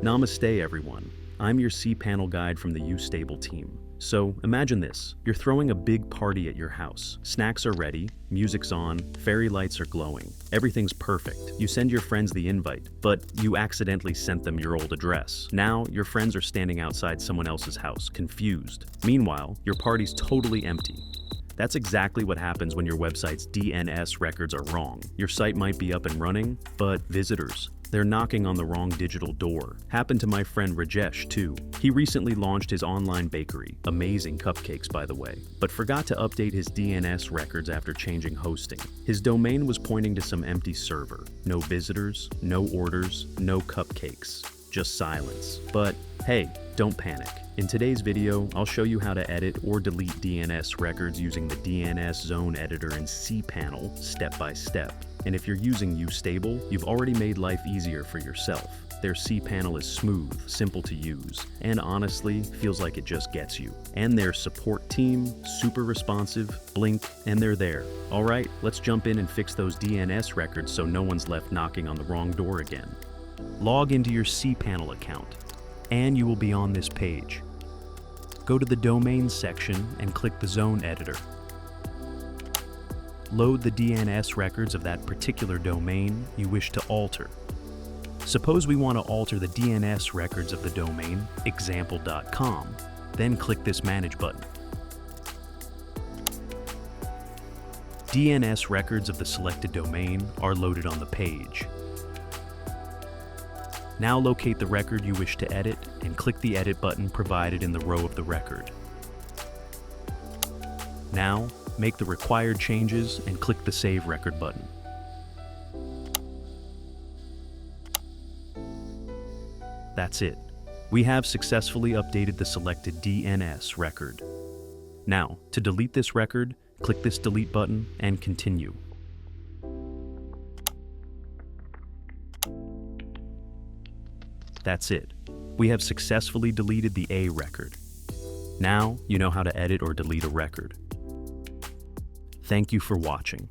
Namaste everyone. I'm your cPanel guide from the YouStable team. So imagine this, you're throwing a big party at your house. Snacks are ready, music's on, fairy lights are glowing. Everything's perfect. You send your friends the invite, but you accidentally sent them your old address. Now your friends are standing outside someone else's house, confused. Meanwhile, your party's totally empty. That's exactly what happens when your website's DNS records are wrong. Your site might be up and running, but visitors, they're knocking on the wrong digital door. Happened to my friend Rajesh too. He recently launched his online bakery, amazing cupcakes by the way, but forgot to update his DNS records after changing hosting. His domain was pointing to some empty server. No visitors, no orders, no cupcakes, just silence. But hey, don't panic. In today's video, I'll show you how to edit or delete DNS records using the DNS Zone Editor in cPanel step by step. And if you're using YouStable, you've already made life easier for yourself. Their cPanel is smooth, simple to use, and honestly, feels like it just gets you. And their support team, super responsive, blink, and they're there. All right, let's jump in and fix those DNS records so no one's left knocking on the wrong door again. Log into your cPanel account, and you will be on this page. Go to the Domains section and click the Zone Editor. Load the DNS records of that particular domain you wish to alter. Suppose we want to alter the DNS records of the domain example.com, then click this Manage button. DNS records of the selected domain are loaded on the page. Now locate the record you wish to edit and click the Edit button provided in the row of the record. Now, make the required changes and click the Save Record button. That's it. We have successfully updated the selected DNS record. Now, to delete this record, click this Delete button and continue. That's it. We have successfully deleted the A record. Now, you know how to edit or delete a record. Thank you for watching.